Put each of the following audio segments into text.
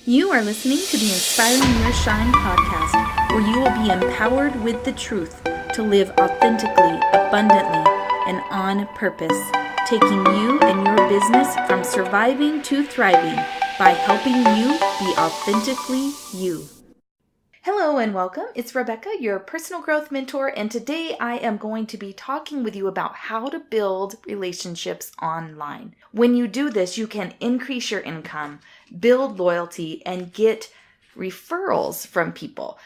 You are listening to the Inspiring Your Shine podcast, where you will be empowered with the truth to live authentically, abundantly, and on purpose, taking you and your business from surviving to thriving by helping you be authentically you. Hello and welcome. It's Rebecca, your personal growth mentor, and today I am going to be talking with you about how to build relationships online. When you do this, you can increase your income, build loyalty, and get referrals from people.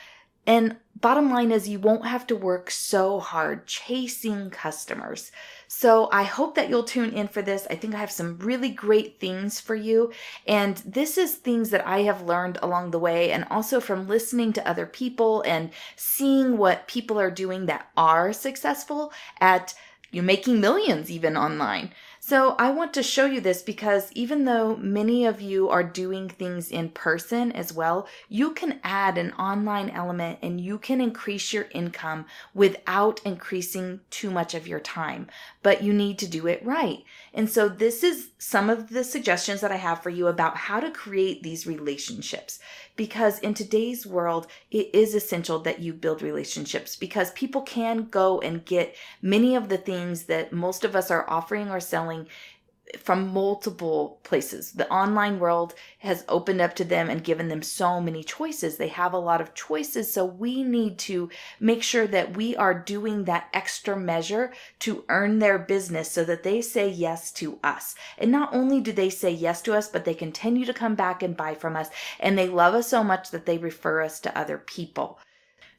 And bottom line is you won't have to work so hard chasing customers. So I hope that you'll tune in for this. I think I have some really great things for you. And this is things that I have learned along the way, and also from listening to other people and seeing what people are doing that are successful at making millions even online. So I want to show you this because even though many of you are doing things in person as well, you can add an online element and you can increase your income without increasing too much of your time. But you need to do it right. And so this is some of the suggestions that I have for you about how to create these relationships. Because in today's world, it is essential that you build relationships because people can go and get many of the things that most of us are offering or selling from multiple places. The online world has opened up to them and given them so many choices. They have a lot of choices. So we need to make sure that we are doing that extra measure to earn their business so that they say yes to us. And not only do they say yes to us, but they continue to come back and buy from us. And they love us so much that they refer us to other people.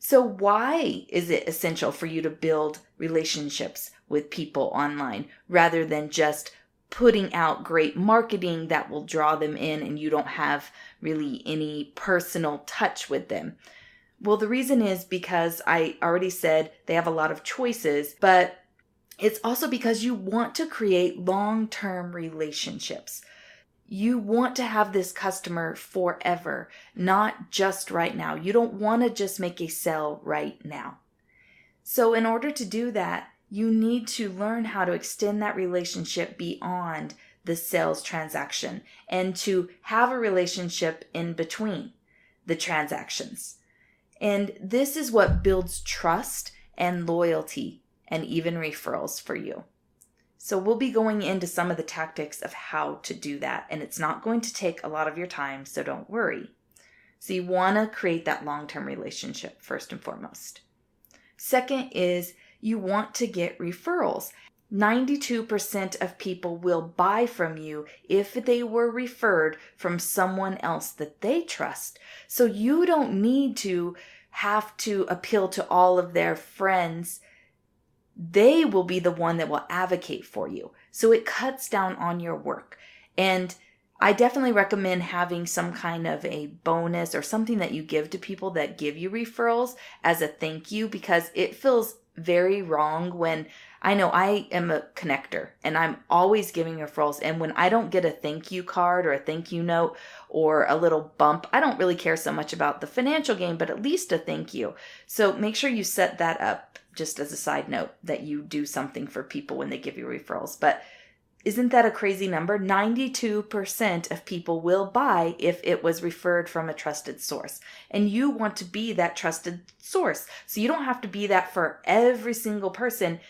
So why is it essential for you to build relationships with people online rather than just putting out great marketing that will draw them in and you don't have really any personal touch with them? Well, the reason is because I already said they have a lot of choices, but it's also because you want to create long-term relationships. You want to have this customer forever, not just right now. You don't want to just make a sale right now. So in order to do that, you need to learn how to extend that relationship beyond the sales transaction and to have a relationship in between the transactions. And this is what builds trust and loyalty and even referrals for you. So we'll be going into some of the tactics of how to do that, and it's not going to take a lot of your time, so don't worry. So you want to create that long-term relationship first and foremost. Second is you want to get referrals. 92% of people will buy from you if they were referred from someone else that they trust. So you don't need to have to appeal to all of their friends. They will be the one that will advocate for you. So it cuts down on your work. And I definitely recommend having some kind of a bonus or something that you give to people that give you referrals as a thank you, because it feels very wrong when I know I am a connector and I'm always giving referrals. And when I don't get a thank you card or a thank you note or a little bump, I don't really care so much about the financial gain, but at least a thank you. So make sure you set that up just as a side note that you do something for people when they give you referrals. But isn't that a crazy number? 92% of people will buy if it was referred from a trusted source. And you want to be that trusted source. So you don't have to be that for every single person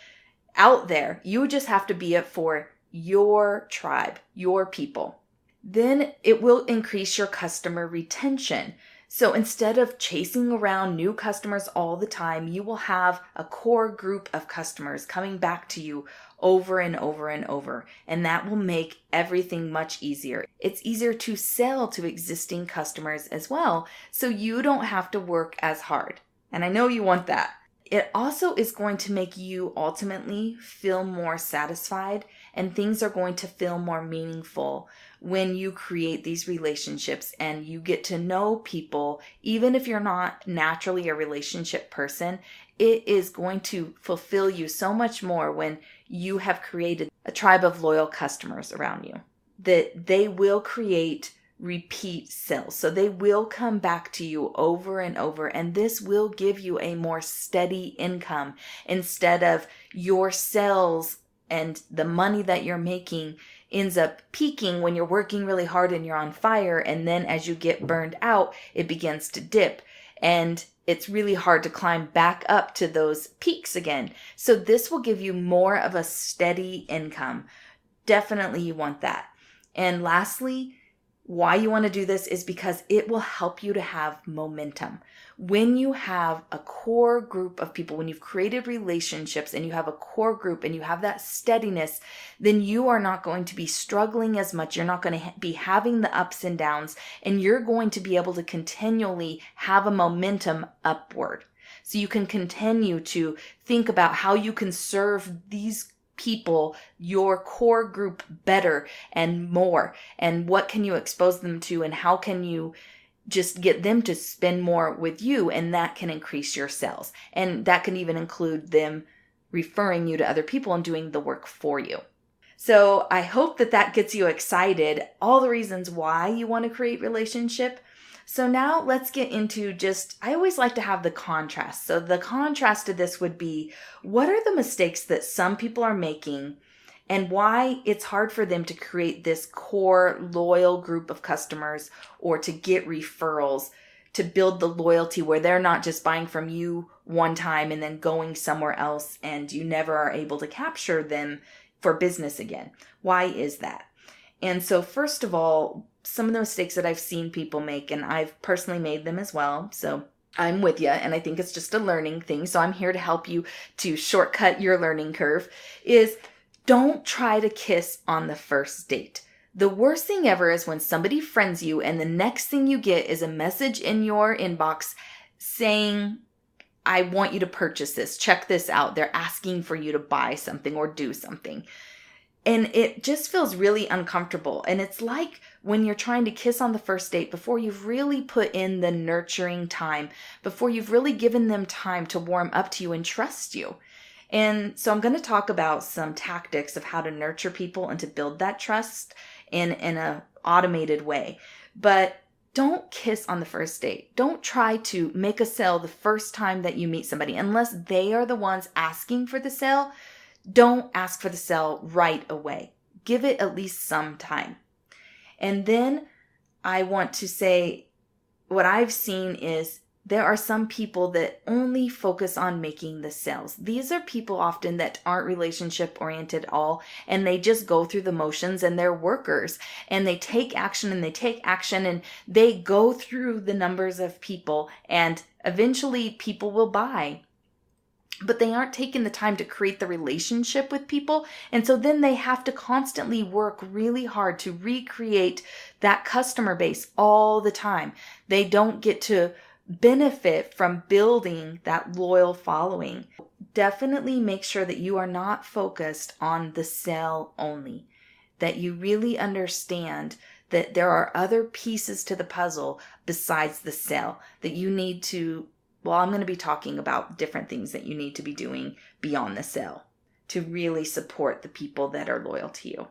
out there. You just have to be it for your tribe, your people. Then it will increase your customer retention. So instead of chasing around new customers all the time, you will have a core group of customers coming back to you over and over and over. And that will make everything much easier. It's easier to sell to existing customers as well, so you don't have to work as hard. And I know you want that. It also is going to make you ultimately feel more satisfied, and things are going to feel more meaningful when you create these relationships and you get to know people. Even if you're not naturally a relationship person, it is going to fulfill you so much more when you have created a tribe of loyal customers around you, that they will create repeat sales. So they will come back to you over and over, and this will give you a more steady income instead of your sales and the money that you're making ends up peaking when you're working really hard and you're on fire. And then as you get burned out, it begins to dip. And it's really hard to climb back up to those peaks again. So this will give you more of a steady income. Definitely you want that. And lastly, why you want to do this is because it will help you to have momentum. When you have a core group of people, when you've created relationships and you have a core group and you have that steadiness, then you are not going to be struggling as much. You're not going to be having the ups and downs, and you're going to be able to continually have a momentum upward. So you can continue to think about how you can serve these people, your core group, better and more, and what can you expose them to, and how can you just get them to spend more with you, and that can increase your sales. And that can even include them referring you to other people and doing the work for you. So I hope that gets you excited, all the reasons why you want to create relationship. So now let's get into I always like to have the contrast. So the contrast to this would be, what are the mistakes that some people are making and why it's hard for them to create this core loyal group of customers or to get referrals, to build the loyalty where they're not just buying from you one time and then going somewhere else and you never are able to capture them for business again. Why is that? And so first of all, some of the mistakes that I've seen people make, and I've personally made them as well, so I'm with you, and I think it's just a learning thing, so I'm here to help you to shortcut your learning curve, is don't try to kiss on the first date. The worst thing ever is when somebody friends you and the next thing you get is a message in your inbox saying, I want you to purchase this, check this out. They're asking for you to buy something or do something. And it just feels really uncomfortable. And it's like when you're trying to kiss on the first date before you've really put in the nurturing time, before you've really given them time to warm up to you and trust you. And so I'm going to talk about some tactics of how to nurture people and to build that trust in an automated way. But don't kiss on the first date. Don't try to make a sale the first time that you meet somebody unless they are the ones asking for the sale. Don't ask for the sale right away. Give it at least some time. And then I want to say what I've seen is there are some people that only focus on making the sales. These are people often that aren't relationship oriented at all, and they just go through the motions, and they're workers, and they take action and they go through the numbers of people, and eventually people will buy. But they aren't taking the time to create the relationship with people. And so then they have to constantly work really hard to recreate that customer base all the time. They don't get to benefit from building that loyal following. Definitely make sure that you are not focused on the sale only, that you really understand that there are other pieces to the puzzle besides the sale that you need to. Well, I'm going to be talking about different things that you need to be doing beyond the sale to really support the people that are loyal to you.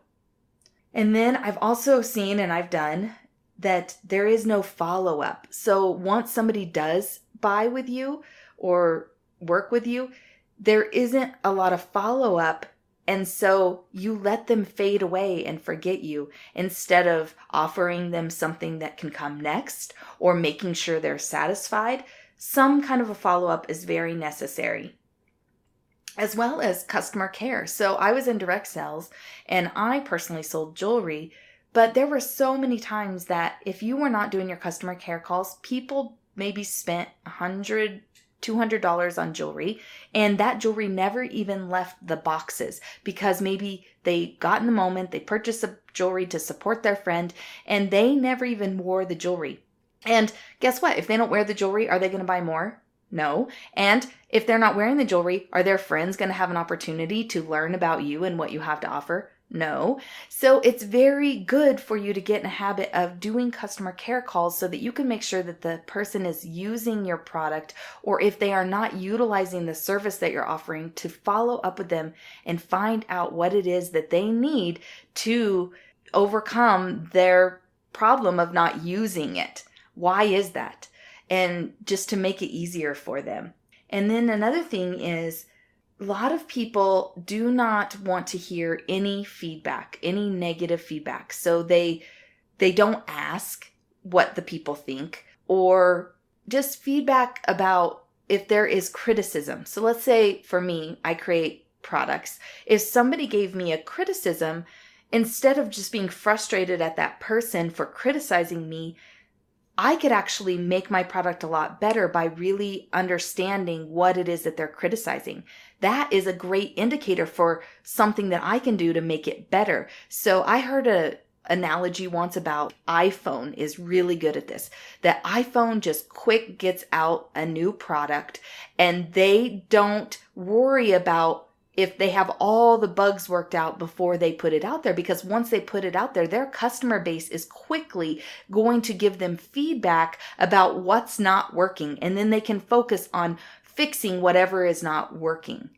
And then I've also seen, and I've done, that there is no follow-up. So once somebody does buy with you or work with you, there isn't a lot of follow-up. And so you let them fade away and forget you instead of offering them something that can come next or making sure they're satisfied. Some kind of a follow-up is very necessary, as well as customer care. So I was in direct sales and I personally sold jewelry, but there were so many times that if you were not doing your customer care calls, people maybe spent $100, $200 on jewelry, and that jewelry never even left the boxes because maybe they got in the moment, they purchased the jewelry to support their friend, and they never even wore the jewelry. And guess what? If they don't wear the jewelry, are they going to buy more? No. And if they're not wearing the jewelry, are their friends going to have an opportunity to learn about you and what you have to offer? No. So it's very good for you to get in a habit of doing customer care calls so that you can make sure that the person is using your product, or if they are not utilizing the service that you're offering, to follow up with them and find out what it is that they need to overcome their problem of not using it. Why is that? And just to make it easier for them. And then another thing is A lot of people do not want to hear any feedback, any negative feedback. So they don't ask what the people think, or just feedback about if there is criticism. So let's say for me, I create products. If somebody gave me a criticism, instead of just being frustrated at that person for criticizing me, I could actually make my product a lot better by really understanding what it is that they're criticizing. That is a great indicator for something that I can do to make it better. So I heard a analogy once about iPhone is really good at this. That iPhone just quick gets out a new product and they don't worry about if they have all the bugs worked out before they put it out there, because once they put it out there, their customer base is quickly going to give them feedback about what's not working, and then they can focus on fixing whatever is not working.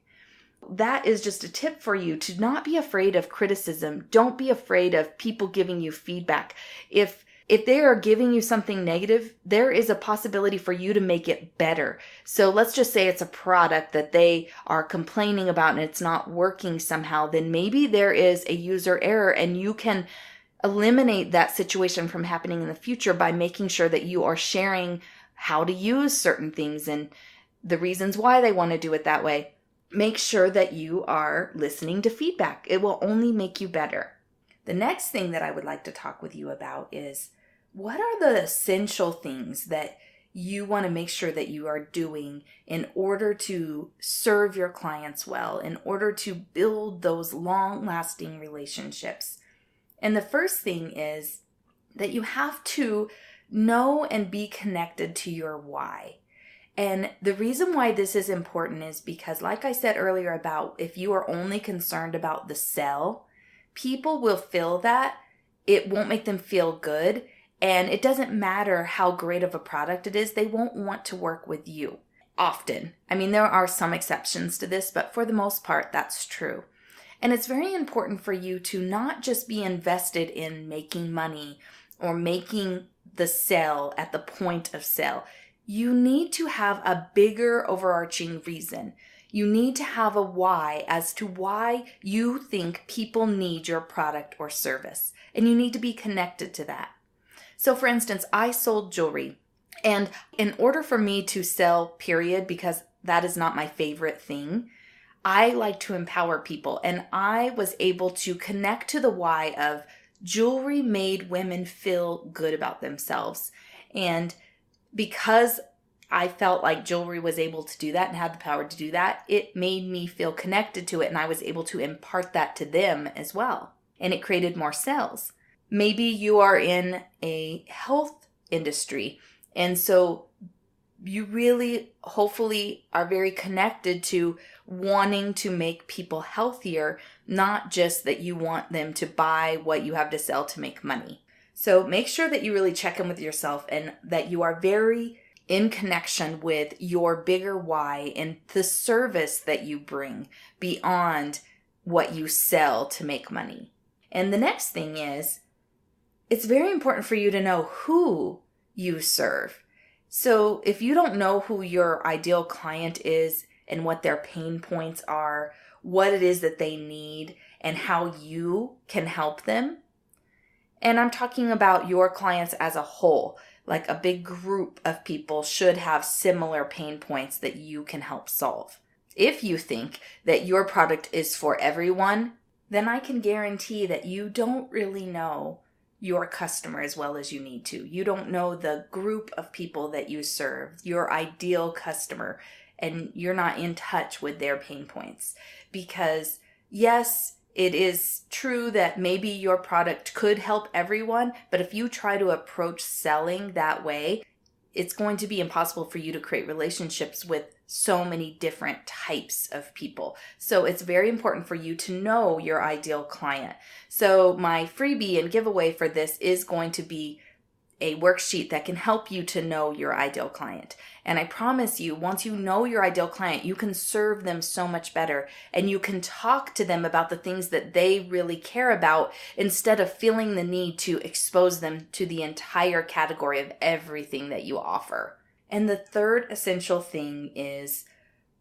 That is just a tip for you to not be afraid of criticism. Don't be afraid of people giving you feedback. If they are giving you something negative, there is a possibility for you to make it better. So let's just say it's a product that they are complaining about and it's not working somehow, then maybe there is a user error and you can eliminate that situation from happening in the future by making sure that you are sharing how to use certain things and the reasons why they want to do it that way. Make sure that you are listening to feedback. It will only make you better. The next thing that I would like to talk with you about is, what are the essential things that you want to make sure that you are doing in order to serve your clients well, in order to build those long-lasting relationships? And the first thing is that you have to know and be connected to your why. And the reason why this is important is because, like I said earlier about if you are only concerned about the sell, people will feel that. It won't make them feel good. And it doesn't matter how great of a product it is, they won't want to work with you often. I mean, there are some exceptions to this, but for the most part, that's true. And it's very important for you to not just be invested in making money or making the sale at the point of sale. You need to have a bigger overarching reason. You need to have a why as to why you think people need your product or service. And you need to be connected to that. So for instance, I sold jewelry, and in order for me to sell, period, because that is not my favorite thing, I like to empower people, and I was able to connect to the why of jewelry made women feel good about themselves. And because I felt like jewelry was able to do that and had the power to do that, it made me feel connected to it, and I was able to impart that to them as well. And it created more sales. Maybe you are in a health industry, and so you really, hopefully, are very connected to wanting to make people healthier, not just that you want them to buy what you have to sell to make money. So make sure that you really check in with yourself and that you are very in connection with your bigger why and the service that you bring beyond what you sell to make money. And the next thing is, it's very important for you to know who you serve. So if you don't know who your ideal client is and what their pain points are, what it is that they need, and how you can help them, and I'm talking about your clients as a whole, like a big group of people should have similar pain points that you can help solve. If you think that your product is for everyone, then I can guarantee that you don't really know your customer as well as you need to. You don't know the group of people that you serve, your ideal customer, and you're not in touch with their pain points. Because yes, it is true that maybe your product could help everyone, but if you try to approach selling that way, it's going to be impossible for you to create relationships with so many different types of people. So it's very important for you to know your ideal client. So my freebie and giveaway for this is going to be a worksheet that can help you to know your ideal client. And I promise you, once you know your ideal client, you can serve them so much better, and you can talk to them about the things that they really care about instead of feeling the need to expose them to the entire category of everything that you offer. And the third essential thing is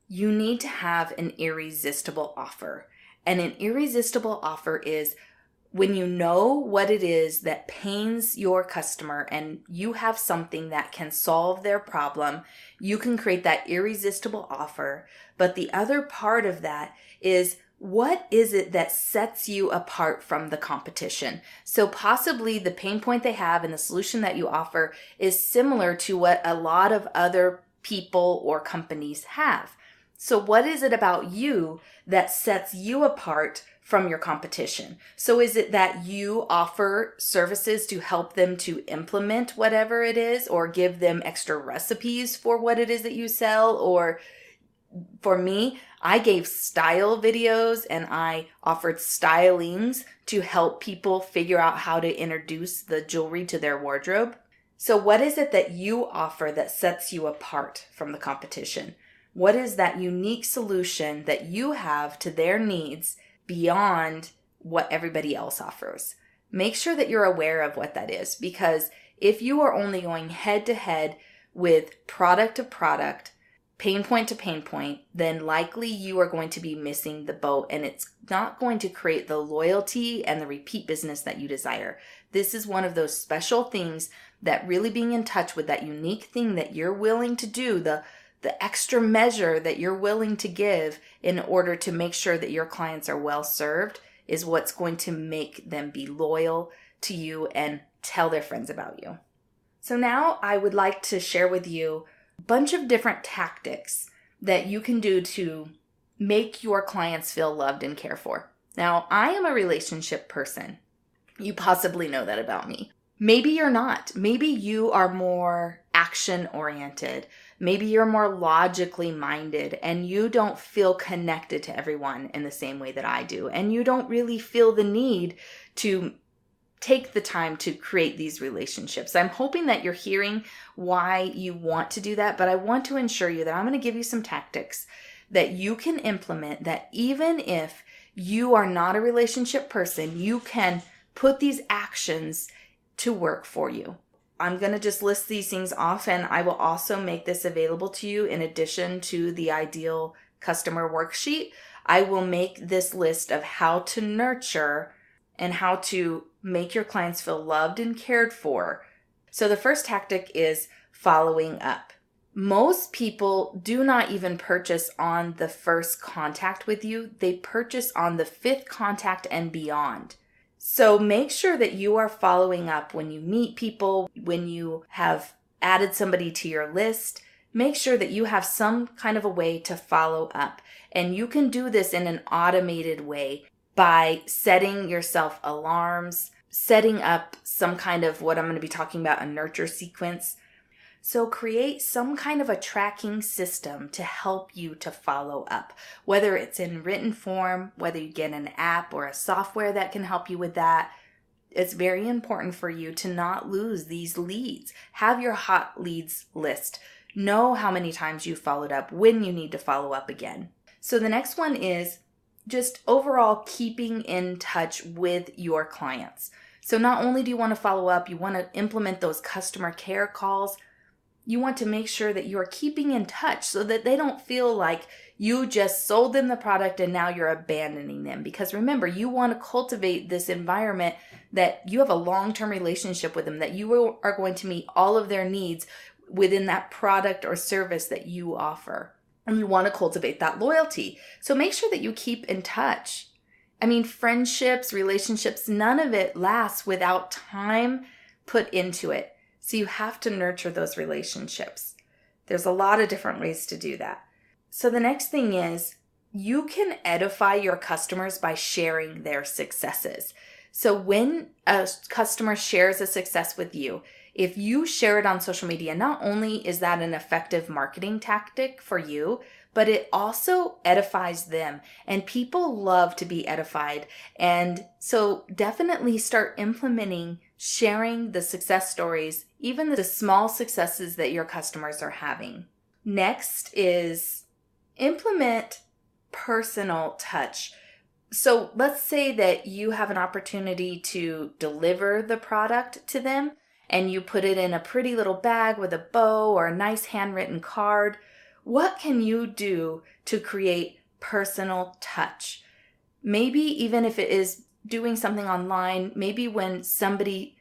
you need to have an irresistible offer. And an irresistible offer is when you know what it is that pains your customer and you have something that can solve their problem, you can create that irresistible offer. But the other part of that is, what is it that sets you apart from the competition? So possibly the pain point they have and the solution that you offer is similar to what a lot of other people or companies have. So what is it about you that sets you apart from your competition? So is it that you offer services to help them to implement whatever it is, or give them extra recipes for what it is that you sell? Or for me, I gave style videos and I offered stylings to help people figure out how to introduce the jewelry to their wardrobe. So what is it that you offer that sets you apart from the competition? What is that unique solution that you have to their needs beyond what everybody else offers? Make sure that you're aware of what that is, because if you are only going head to head with product to product, pain point to pain point, then likely you are going to be missing the boat, and it's not going to create the loyalty and the repeat business that you desire. This is one of those special things that really being in touch with that unique thing that you're willing to do, the extra measure that you're willing to give in order to make sure that your clients are well served, is what's going to make them be loyal to you and tell their friends about you. So now I would like to share with you a bunch of different tactics that you can do to make your clients feel loved and cared for. Now, I am a relationship person. You possibly know that about me. Maybe you're not. Maybe you are more action-oriented. Maybe you're more logically minded and you don't feel connected to everyone in the same way that I do. And you don't really feel the need to take the time to create these relationships. I'm hoping that you're hearing why you want to do that, but I want to ensure you that I'm going to give you some tactics that you can implement, that even if you are not a relationship person, you can put these actions to work for you. I'm going to just list these things off, and I will also make this available to you in addition to the ideal customer worksheet. I will make this list of how to nurture and how to make your clients feel loved and cared for. So the first tactic is following up. Most people do not even purchase on the first contact with you. They purchase on the 5th contact and beyond. So make sure that you are following up when you meet people, when you have added somebody to your list. Make sure that you have some kind of a way to follow up. And you can do this in an automated way by setting yourself alarms, setting up some kind of what I'm going to be talking about, a nurture sequence. So create some kind of a tracking system to help you to follow up, whether it's in written form, whether you get an app or a software that can help you with that. It's very important for you to not lose these leads. Have your hot leads list. Know how many times you followed up, when you need to follow up again. So the next one is just overall keeping in touch with your clients. So not only do you want to follow up, you want to implement those customer care calls. You want to make sure that you are keeping in touch so that they don't feel like you just sold them the product and now you're abandoning them. Because remember, you want to cultivate this environment that you have a long-term relationship with them, that you are going to meet all of their needs within that product or service that you offer. And you want to cultivate that loyalty. So make sure that you keep in touch. I mean, friendships, relationships, none of it lasts without time put into it. So you have to nurture those relationships. There's a lot of different ways to do that. So the next thing is you can edify your customers by sharing their successes. So when a customer shares a success with you, if you share it on social media, not only is that an effective marketing tactic for you, but it also edifies them. And people love to be edified. And so definitely start implementing sharing the success stories, even the small successes that your customers are having. Next is implement personal touch. So let's say that you have an opportunity to deliver the product to them and you put it in a pretty little bag with a bow or a nice handwritten card. What can you do to create personal touch? Maybe even if it is doing something online, maybe when somebody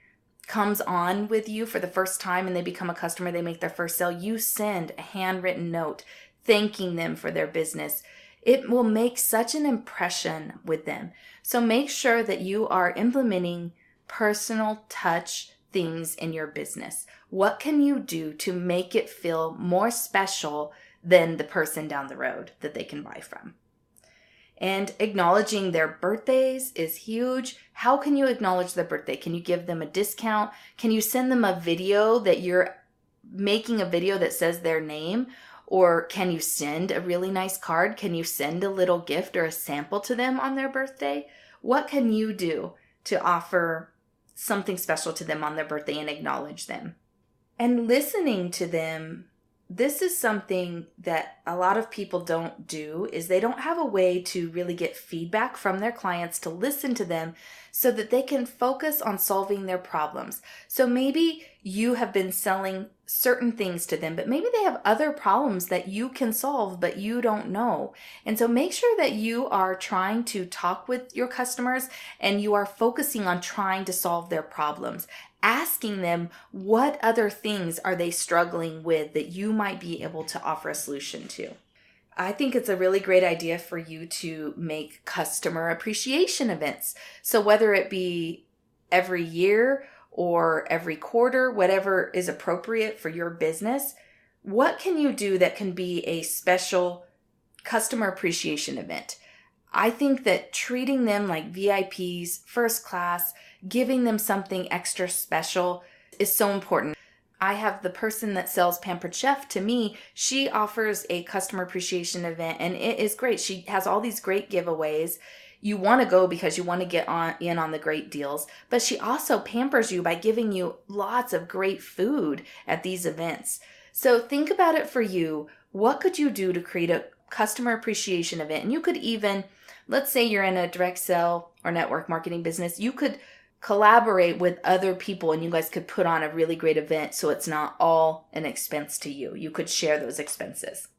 comes on with you for the first time and they become a customer, they make their first sale, you send a handwritten note thanking them for their business. It will make such an impression with them. So make sure that you are implementing personal touch things in your business. What can you do to make it feel more special than the person down the road that they can buy from? And acknowledging their birthdays is huge. How can you acknowledge their birthday? Can you give them a discount? Can you send them a video that you're making a video that says their name? Or can you send a really nice card? Can you send a little gift or a sample to them on their birthday? What can you do to offer something special to them on their birthday and acknowledge them? And listening to them, this is something that a lot of people don't do, is they don't have a way to really get feedback from their clients to listen to them so that they can focus on solving their problems. So maybe you have been selling certain things to them, but maybe they have other problems that you can solve, but you don't know. And so make sure that you are trying to talk with your customers and you are focusing on trying to solve their problems. Asking them what other things are they struggling with that you might be able to offer a solution to. I think it's a really great idea for you to make customer appreciation events. So whether it be every year or every quarter, whatever is appropriate for your business, what can you do that can be a special customer appreciation event? I think that treating them like VIPs, first class, giving them something extra special is so important. I have the person that sells Pampered Chef to me. She offers a customer appreciation event and it is great. She has all these great giveaways. You want to go because you want to get in on the great deals, but she also pampers you by giving you lots of great food at these events. So think about it for you. What could you do to create a customer appreciation event? And you could even, let's say you're in a direct sell or network marketing business, you could collaborate with other people and you guys could put on a really great event so it's not all an expense to you. You could share those expenses.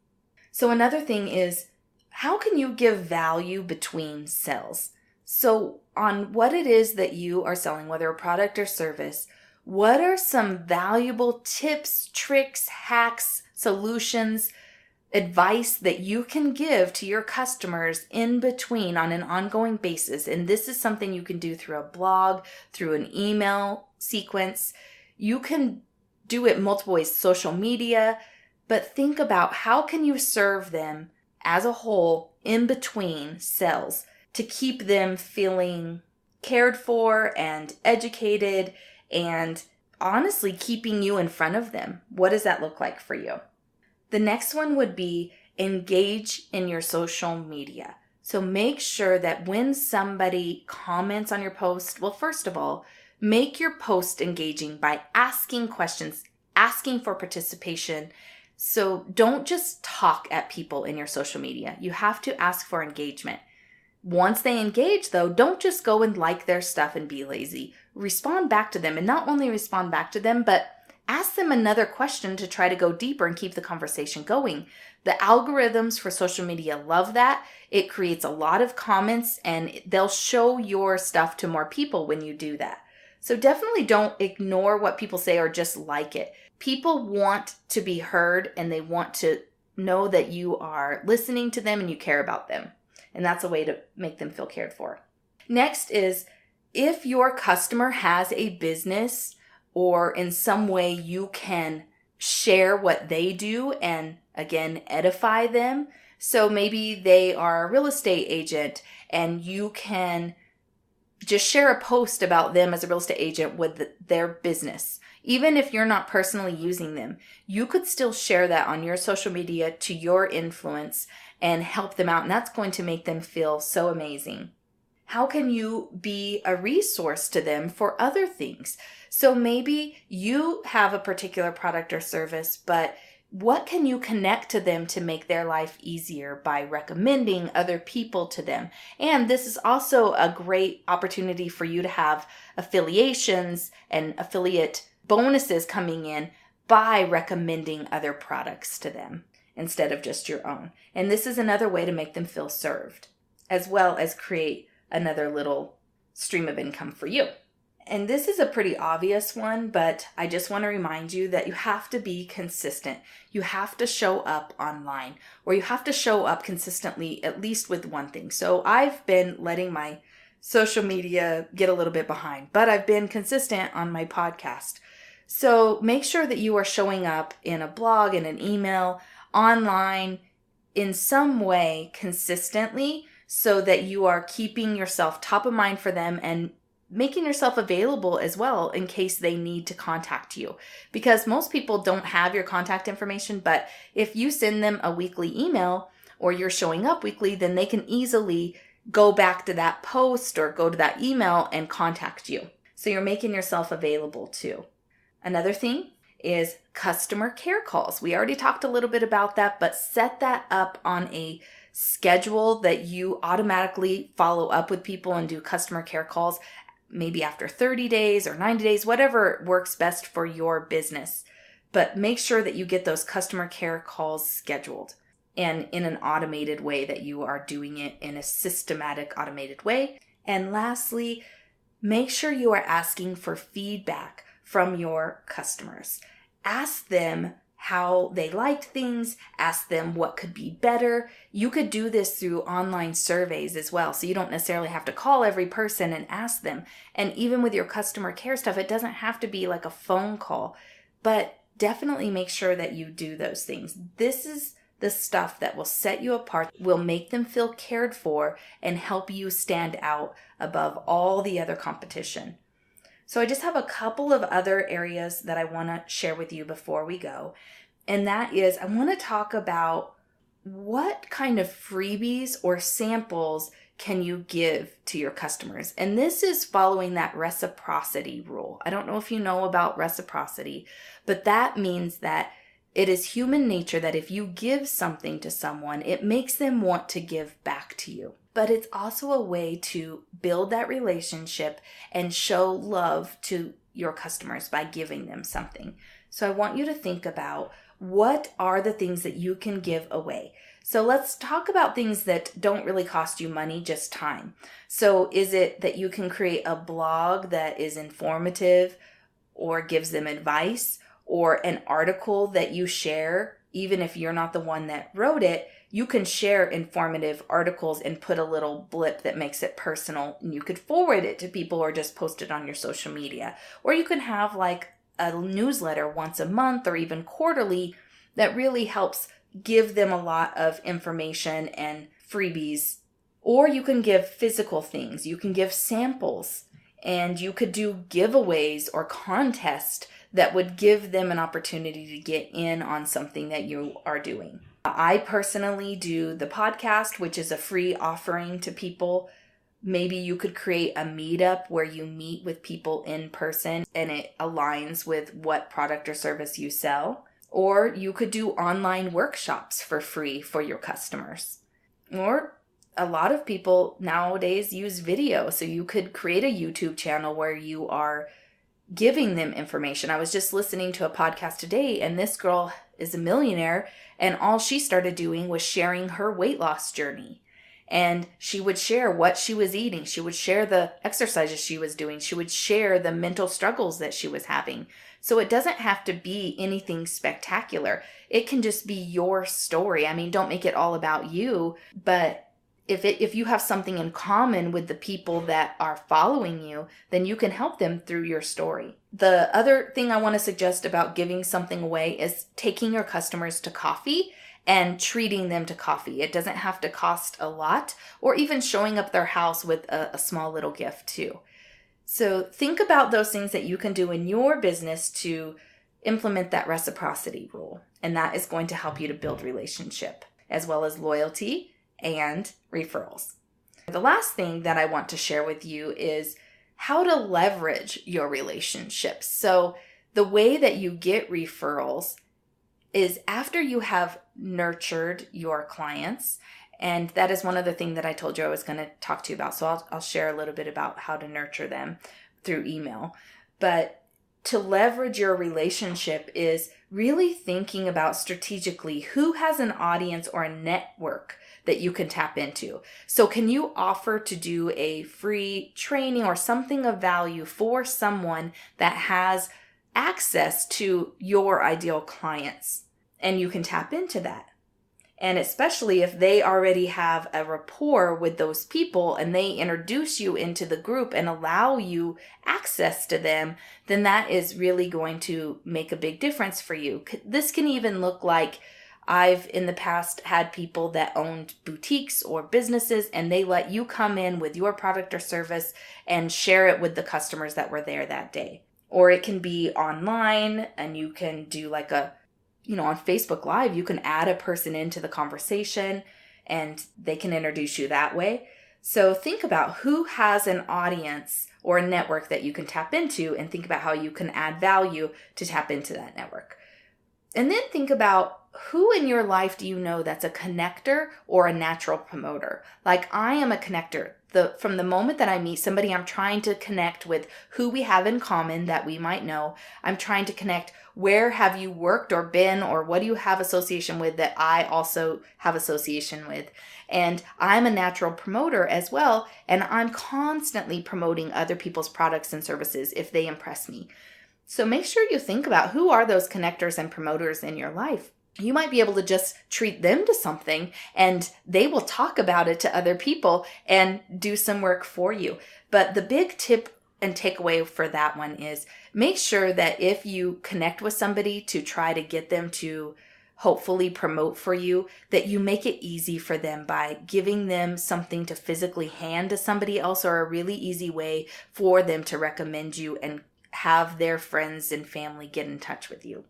So another thing is, how can you give value between sales? So on what it is that you are selling, whether a product or service, what are some valuable tips, tricks, hacks, solutions, advice that you can give to your customers in between on an ongoing basis? And this is something you can do through a blog, through an email sequence. You can do it multiple ways, social media, but think about how can you serve them as a whole in between sales to keep them feeling cared for and educated and honestly keeping you in front of them. What does that look like for you? The next one would be engage in your social media. So make sure that when somebody comments on your post, well, first of all, make your post engaging by asking questions, asking for participation. So don't just talk at people in your social media. You have to ask for engagement. Once they engage, though, don't just go and like their stuff and be lazy. Respond back to them, and not only respond back to them, but ask them another question to try to go deeper and keep the conversation going. The algorithms for social media love that. It creates a lot of comments and they'll show your stuff to more people when you do that. So definitely don't ignore what people say or just like it. People want to be heard and they want to know that you are listening to them and you care about them. And that's a way to make them feel cared for. Next is, if your customer has a business or in some way you can share what they do and again, edify them. So maybe they are a real estate agent and you can just share a post about them as a real estate agent with their business. Even if you're not personally using them, you could still share that on your social media to your influence and help them out. And that's going to make them feel so amazing. How can you be a resource to them for other things? So maybe you have a particular product or service, but what can you connect to them to make their life easier by recommending other people to them? And this is also a great opportunity for you to have affiliations and affiliate bonuses coming in by recommending other products to them. instead of just your own. And this is another way to make them feel served, as well as create another little stream of income for you. And this is a pretty obvious one, but I just want to remind you that you have to be consistent. You have to show up online, or you have to show up consistently, at least with one thing. So I've been letting my social media get a little bit behind, but I've been consistent on my podcast. So make sure that you are showing up in a blog, in an email, online, in some way consistently, so that you are keeping yourself top of mind for them and making yourself available as well in case they need to contact you. Because most people don't have your contact information, but if you send them a weekly email or you're showing up weekly, then they can easily go back to that post or go to that email and contact you. So you're making yourself available too. Another thing is customer care calls. We already talked a little bit about that, but set that up on a schedule that you automatically follow up with people and do customer care calls, maybe after 30 days or 90 days, whatever works best for your business. But make sure that you get those customer care calls scheduled and in an automated way, that you are doing it in a systematic, automated way. And lastly, make sure you are asking for feedback from your customers. Ask them how they liked things, ask them what could be better. You could do this through online surveys as well, so you don't necessarily have to call every person and ask them. And even with your customer care stuff, it doesn't have to be like a phone call, but definitely make sure that you do those things. This is the stuff that will set you apart, will make them feel cared for, and help you stand out above all the other competition. So I just have a couple of other areas that I want to share with you before we go. And that is, I want to talk about what kind of freebies or samples can you give to your customers. And this is following that reciprocity rule. I don't know if you know about reciprocity, but that means that it is human nature that if you give something to someone, it makes them want to give back to you. But it's also a way to build that relationship and show love to your customers by giving them something. So I want you to think about, what are the things that you can give away? So let's talk about things that don't really cost you money, just time. So is it that you can create a blog that is informative or gives them advice, or an article that you share, even if you're not the one that wrote it? You can share informative articles and put a little blip that makes it personal, and you could forward it to people or just post it on your social media. Or you can have like a newsletter once a month or even quarterly that really helps give them a lot of information and freebies. Or you can give physical things. You can give samples, and you could do giveaways or contests that would give them an opportunity to get in on something that you are doing. I personally do the podcast, which is a free offering to people. Maybe you could create a meetup where you meet with people in person and it aligns with what product or service you sell. Or you could do online workshops for free for your customers. Or a lot of people nowadays use video, so you could create a YouTube channel where you are giving them information. I was just listening to a podcast today, and this girl is a millionaire, and all she started doing was sharing her weight loss journey. And she would share what she was eating. She would share the exercises she was doing. She would share the mental struggles that she was having. So it doesn't have to be anything spectacular. It can just be your story. I mean, don't make it all about you, but if you have something in common with the people that are following you, then you can help them through your story. The other thing I want to suggest about giving something away is taking your customers to coffee and treating them to coffee. It doesn't have to cost a lot, or even showing up their house with a small little gift too. So think about those things that you can do in your business to implement that reciprocity rule. And that is going to help you to build relationship as well as loyalty and referrals. The last thing that I want to share with you is how to leverage your relationships. So the way that you get referrals is after you have nurtured your clients. And that is one other thing that I told you I was going to talk to you about. So I'll share a little bit about how to nurture them through email. But to leverage your relationship is really thinking about strategically who has an audience or a network that you can tap into. So can you offer to do a free training or something of value for someone that has access to your ideal clients? And you can tap into that. And especially if they already have a rapport with those people and they introduce you into the group and allow you access to them, then that is really going to make a big difference for you. This can even look like I've in the past had people that owned boutiques or businesses, and they let you come in with your product or service and share it with the customers that were there that day. Or it can be online, and you can do like on Facebook Live, you can add a person into the conversation and they can introduce you that way. So think about who has an audience or a network that you can tap into, and think about how you can add value to tap into that network. And then think about who in your life do you know that's a connector or a natural promoter? Like I am a connector. From the moment that I meet somebody, I'm trying to connect with who we have in common that we might know. I'm trying to connect where have you worked or been, or what do you have association with that I also have association with. And I'm a natural promoter as well, and I'm constantly promoting other people's products and services if they impress me. So make sure you think about who are those connectors and promoters in your life. You might be able to just treat them to something and they will talk about it to other people and do some work for you. But the big tip and takeaway for that one is make sure that if you connect with somebody to try to get them to hopefully promote for you, that you make it easy for them by giving them something to physically hand to somebody else, or a really easy way for them to recommend you and have their friends and family get in touch with you.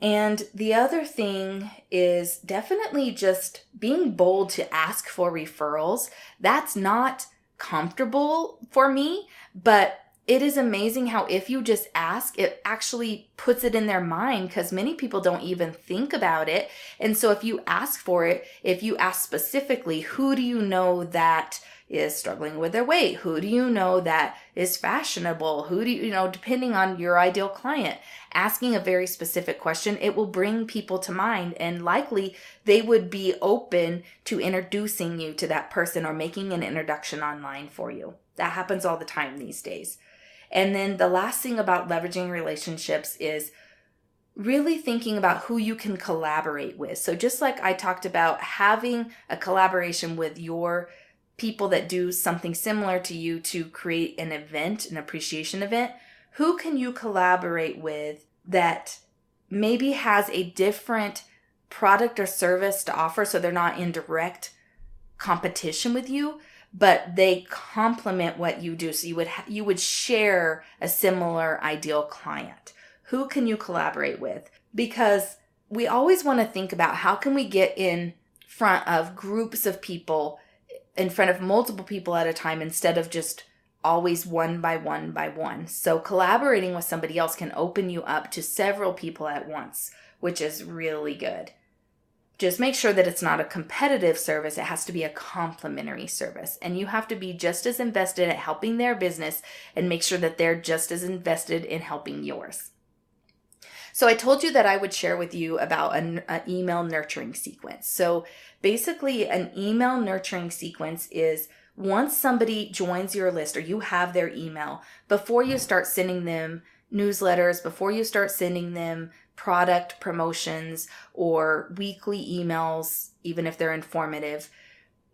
And the other thing is definitely just being bold to ask for referrals. That's not comfortable for me, but it is amazing how if you just ask, it actually puts it in their mind, because many people don't even think about it. And so if you ask for it, if you ask specifically, who do you know that is struggling with their weight? Who do you know that is fashionable? Who do you know, depending on your ideal client, asking a very specific question, it will bring people to mind, and likely they would be open to introducing you to that person or making an introduction online for you. That happens all the time these days. And then the last thing about leveraging relationships is really thinking about who you can collaborate with. So just like I talked about having a collaboration with your people that do something similar to you to create an event, an appreciation event, who can you collaborate with that maybe has a different product or service to offer, so they're not in direct competition with you, but they complement what you do. So you would share a similar ideal client. Who can you collaborate with? Because we always want to think about how can we get in front of groups of people, in front of multiple people at a time, instead of just always one by one by one. So collaborating with somebody else can open you up to several people at once, which is really good. Just make sure that it's not a competitive service. It has to be a complementary service. And you have to be just as invested at helping their business and make sure that they're just as invested in helping yours. So I told you that I would share with you about an email nurturing sequence. So basically an email nurturing sequence is once somebody joins your list or you have their email, before you start sending them newsletters, before you start sending them product promotions or weekly emails, even if they're informative,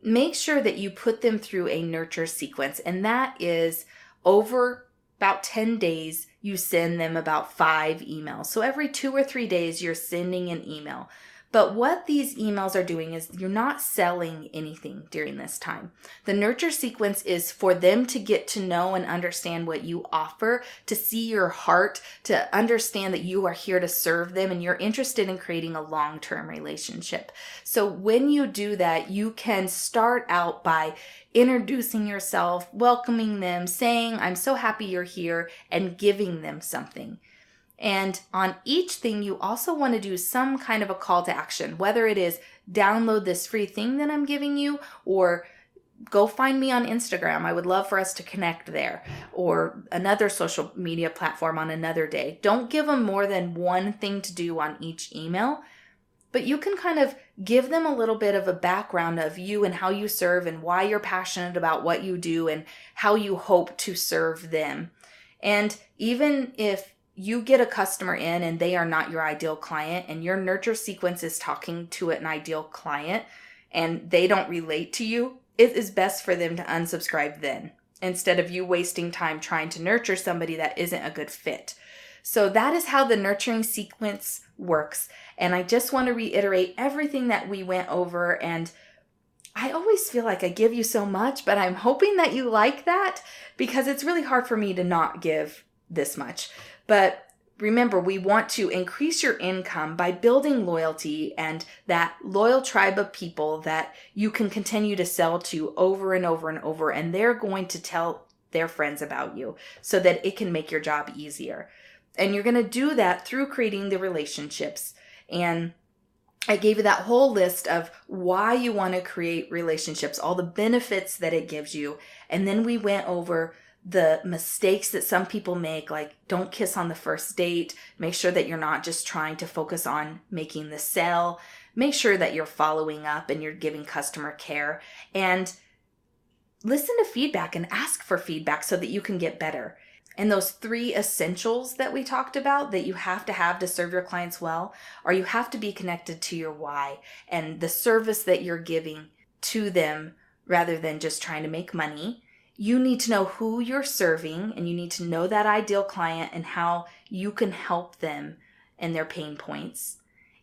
make sure that you put them through a nurture sequence. And that is over about 10 days, you send them about 5 emails. So every 2 or 3 days, you're sending an email. But what these emails are doing is you're not selling anything during this time. The nurture sequence is for them to get to know and understand what you offer, to see your heart, to understand that you are here to serve them and you're interested in creating a long-term relationship. So when you do that, you can start out by introducing yourself, welcoming them, saying, "I'm so happy you're here," and giving them something. And on each thing, you also want to do some kind of a call to action, whether it is download this free thing that I'm giving you, or go find me on Instagram. I would love for us to connect there, or another social media platform on another day. Don't give them more than one thing to do on each email, but you can kind of give them a little bit of a background of you and how you serve and why you're passionate about what you do and how you hope to serve them. And even if you get a customer in and they are not your ideal client and your nurture sequence is talking to an ideal client and they don't relate to you, it is best for them to unsubscribe then, instead of you wasting time trying to nurture somebody that isn't a good fit. So that is how the nurturing sequence works. And I just want to reiterate everything that we went over. And I always feel like I give you so much, but I'm hoping that you like that, because it's really hard for me to not give this much. But remember, we want to increase your income by building loyalty and that loyal tribe of people that you can continue to sell to over and over and over. And they're going to tell their friends about you so that it can make your job easier. And you're going to do that through creating the relationships. And I gave you that whole list of why you want to create relationships, all the benefits that it gives you. And then we went over the mistakes that some people make, like don't kiss on the first date. Make sure that you're not just trying to focus on making the sale. Make sure that you're following up and you're giving customer care. And listen to feedback and ask for feedback so that you can get better. And those 3 essentials that we talked about that you have to serve your clients well, or you have to be connected to your why and the service that you're giving to them rather than just trying to make money. You need to know who you're serving, and you need to know that ideal client and how you can help them and their pain points.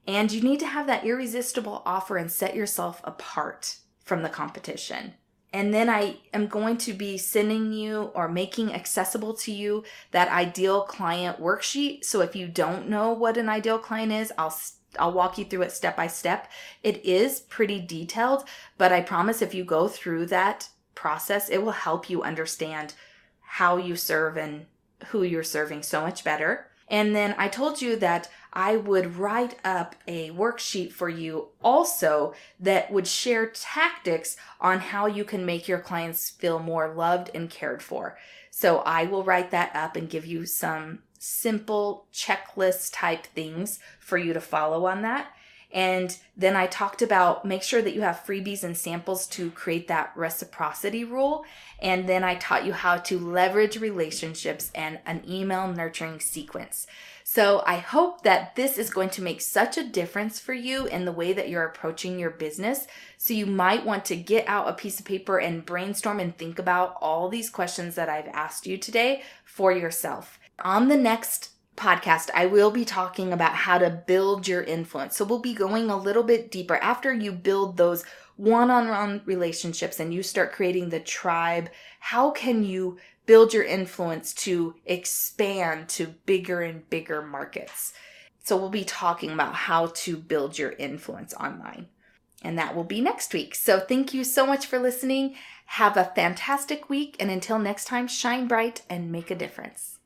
And you need to have that irresistible offer and set yourself apart from the competition. And then I am going to be sending you or making accessible to you that ideal client worksheet. So if you don't know what an ideal client is, I'll walk you through it step by step. It is pretty detailed, but I promise if you go through that process, it will help you understand how you serve and who you're serving so much better. And then I told you that I would write up a worksheet for you also that would share tactics on how you can make your clients feel more loved and cared for. So I will write that up and give you some simple checklist type things for you to follow on that. And then I talked about make sure that you have freebies and samples to create that reciprocity rule. And then I taught you how to leverage relationships and an email nurturing sequence. So I hope that this is going to make such a difference for you in the way that you're approaching your business. So you might want to get out a piece of paper and brainstorm and think about all these questions that I've asked you today for yourself. On the next podcast, I will be talking about how to build your influence. So we'll be going a little bit deeper. After you build those one-on-one relationships and you start creating the tribe, how can you build your influence to expand to bigger and bigger markets? So we'll be talking about how to build your influence online. And that will be next week. So thank you so much for listening. Have a fantastic week. And until next time, shine bright and make a difference.